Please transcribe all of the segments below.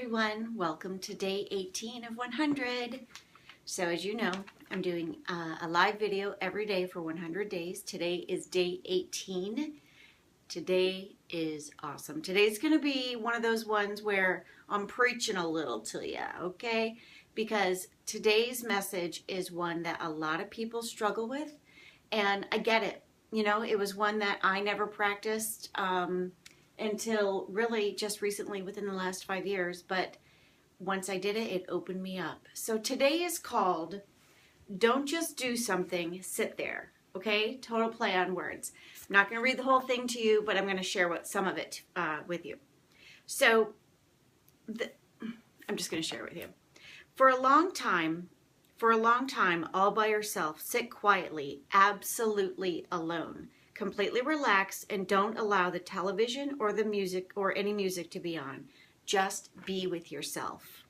everyone, welcome to day 18 of 100. So as you know, I'm doing a live video every day for 100 days. Today is day 18. Today is awesome. Today's going to be one of those ones where I'm preaching a little to you, okay? Because today's message is one that a lot of people struggle with, and I get it. You know, it was one that I never practiced until really just recently within the last 5 years, but once I did it, it opened me up. So today is called Don't Just Do Something, Sit There. Okay, total play on words. I'm not going to read the whole thing to you, but I'm going to share some of it with you. So I'm just going to share it with you. For a long time, all by yourself, sit quietly, absolutely alone. Completely relax and don't allow the television or the music or any music to be on. Just be with yourself.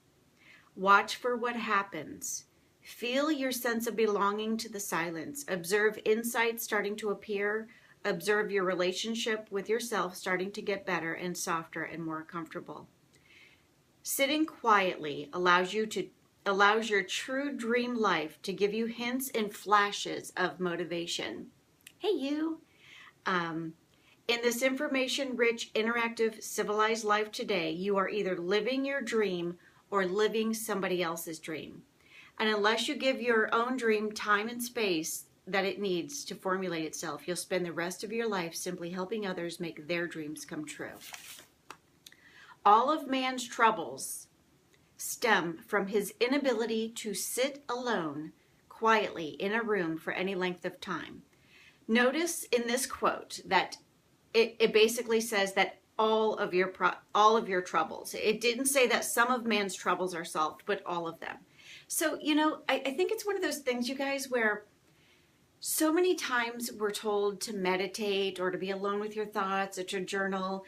Watch for what happens. Feel your sense of belonging to the silence. Observe insights starting to appear. Observe your relationship with yourself starting to get better and softer and more comfortable. Sitting quietly allows your true dream life to give you hints and flashes of motivation. Hey, you. In this information-rich, interactive, civilized life today, you are either living your dream or living somebody else's dream. And unless you give your own dream time and space that it needs to formulate itself, you'll spend the rest of your life simply helping others make their dreams come true. All of man's troubles stem from his inability to sit alone quietly in a room for any length of time. Notice in this quote that it basically says that all of your troubles. It didn't say that some of man's troubles are solved, but all of them. So, you know, I think it's one of those things, you guys, where so many times we're told to meditate or to be alone with your thoughts or to journal,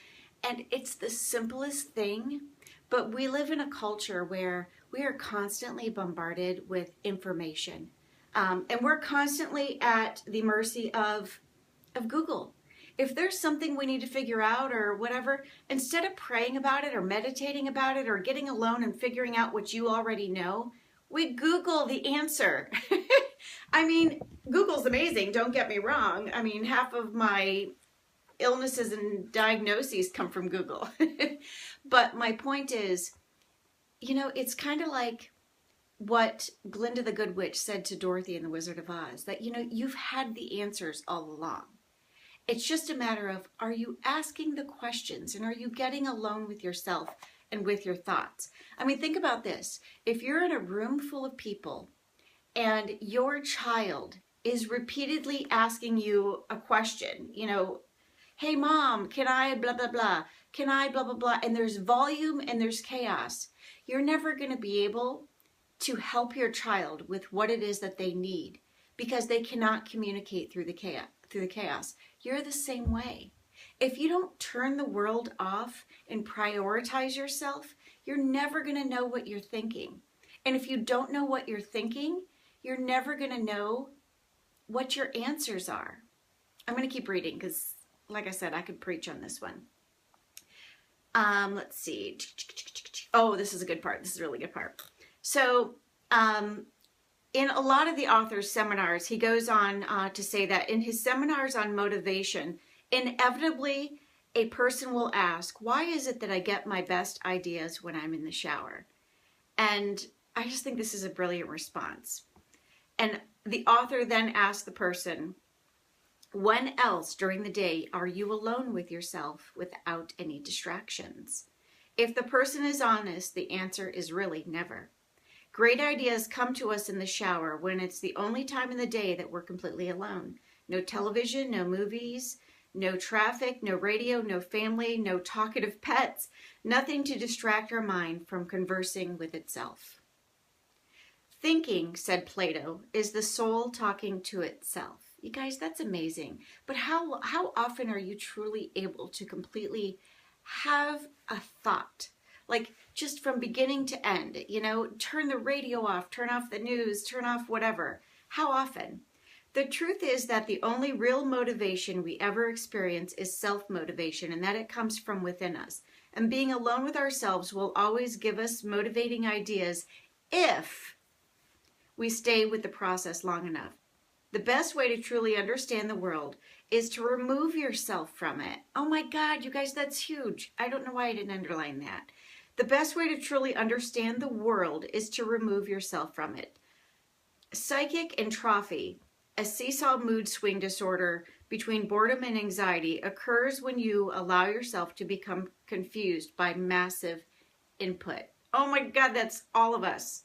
and it's the simplest thing, but we live in a culture where we are constantly bombarded with information. And we're constantly at the mercy of Google. If there's something we need to figure out or whatever, instead of praying about it or meditating about it or getting alone and figuring out what you already know, we Google the answer. I mean, Google's amazing, don't get me wrong. I mean, half of my illnesses and diagnoses come from Google. But my point is, you know, it's kind of like what Glinda the Good Witch said to Dorothy in The Wizard of Oz, that, you know, you've had the answers all along. It's just a matter of, are you asking the questions and are you getting alone with yourself and with your thoughts? I mean, think about this. If you're in a room full of people and your child is repeatedly asking you a question, you know, hey mom, can I blah, blah, blah, can I blah, blah, blah, and there's volume and there's chaos, you're never going to be able to help your child with what it is that they need because they cannot communicate through the chaos. You're the same way. If you don't turn the world off and prioritize yourself, you're never going to know what you're thinking. And if you don't know what you're thinking, you're never going to know what your answers are. I'm going to keep reading because, like I said, I could preach on this one. Let's see. Oh, this is a good part. This is a really good part. So, in a lot of the author's seminars, he goes on to say that in his seminars on motivation, inevitably a person will ask, why is it that I get my best ideas when I'm in the shower? And I just think this is a brilliant response. And the author then asks the person, when else during the day are you alone with yourself without any distractions? If the person is honest, the answer is really never. Great ideas come to us in the shower when it's the only time in the day that we're completely alone. No television, no movies, no traffic, no radio, no family, no talkative pets, nothing to distract our mind from conversing with itself. Thinking, said Plato, is the soul talking to itself. You guys, that's amazing. But how often are you truly able to completely have a thought? Like just from beginning to end, you know, turn the radio off, turn off the news, turn off whatever. How often? The truth is that the only real motivation we ever experience is self-motivation, and that it comes from within us. And being alone with ourselves will always give us motivating ideas if we stay with the process long enough. The best way to truly understand the world is to remove yourself from it. Oh my God, you guys, that's huge. I don't know why I didn't underline that. The best way to truly understand the world is to remove yourself from it. Psychic entropy, a seesaw mood swing disorder between boredom and anxiety, occurs when you allow yourself to become confused by massive input. Oh my God, that's all of us.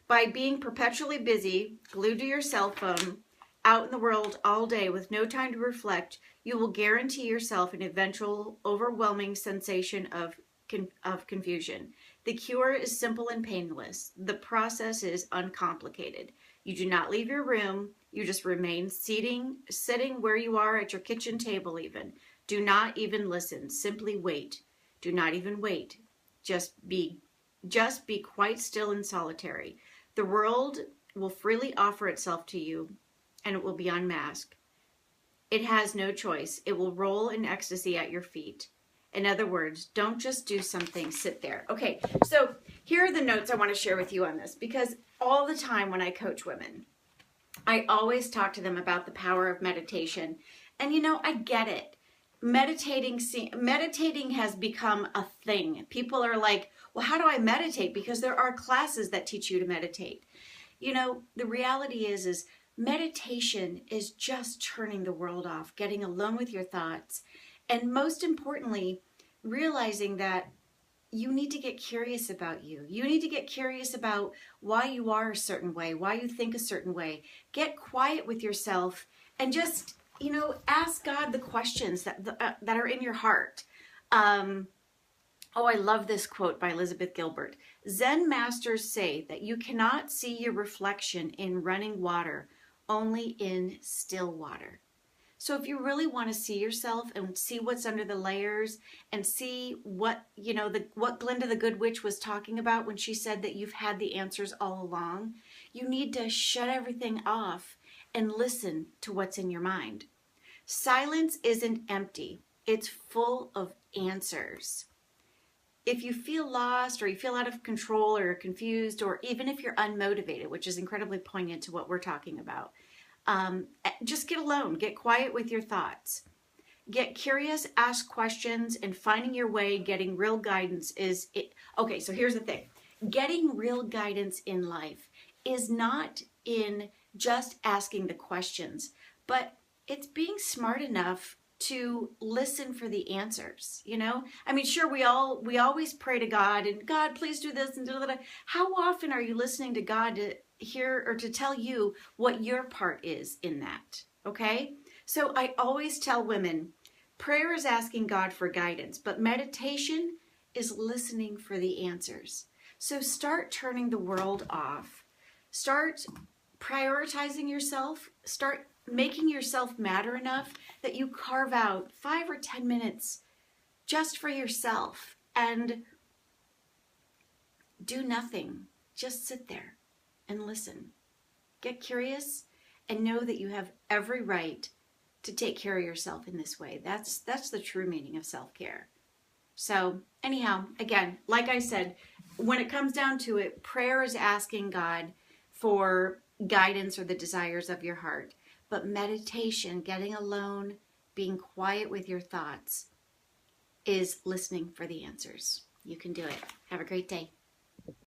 By being perpetually busy, glued to your cell phone, out in the world all day with no time to reflect, you will guarantee yourself an eventual overwhelming sensation of confusion. The cure is simple and painless. The process is uncomplicated. You do not leave your room. You just remain sitting where you are at your kitchen table even. Do not even listen. Simply wait. Do not even wait. Just be quite still and solitary. The world will freely offer itself to you, and it will be unmasked. It has no choice. It will roll in ecstasy at your feet. In other words, don't just do something, sit there. Okay, so here are the notes I want to share with you on this, because all the time when I coach women, I always talk to them about the power of meditation. And you know, I get it. Meditating has become a thing. People are like, well, how do I meditate? Because there are classes that teach you to meditate. You know, the reality is meditation is just turning the world off, getting alone with your thoughts, and most importantly, realizing that you need to get curious about you. You need to get curious about why you are a certain way, why you think a certain way. Get quiet with yourself and just, you know, ask God the questions that are in your heart. Oh, I love this quote by Elizabeth Gilbert. Zen masters say that you cannot see your reflection in running water, only in still water. So if you really want to see yourself and see what's under the layers and see what, you know, what Glinda the Good Witch was talking about when she said that you've had the answers all along, you need to shut everything off and listen to what's in your mind. Silence isn't empty. It's full of answers. If you feel lost or you feel out of control or confused, or even if you're unmotivated, which is incredibly poignant to what we're talking about, just get alone, get quiet with your thoughts. Get curious, ask questions, and finding your way, getting real guidance is it. Okay, so here's the thing. Getting real guidance in life is not in just asking the questions, but it's being smart enough to listen for the answers, you know? I mean, sure, we always pray to God and God, please do this and do that. How often are you listening to God to hear or to tell you what your part is in that? Okay? So I always tell women, prayer is asking God for guidance, but meditation is listening for the answers. So start turning the world off. Start prioritizing yourself. Start making yourself matter enough that you carve out 5 or 10 minutes just for yourself and do nothing. Just sit there and listen. Get curious and know that you have every right to take care of yourself in this way. That's the true meaning of self-care. So anyhow, again, like I said, when it comes down to it, prayer is asking God for guidance or the desires of your heart. But meditation, getting alone, being quiet with your thoughts, is listening for the answers. You can do it. Have a great day.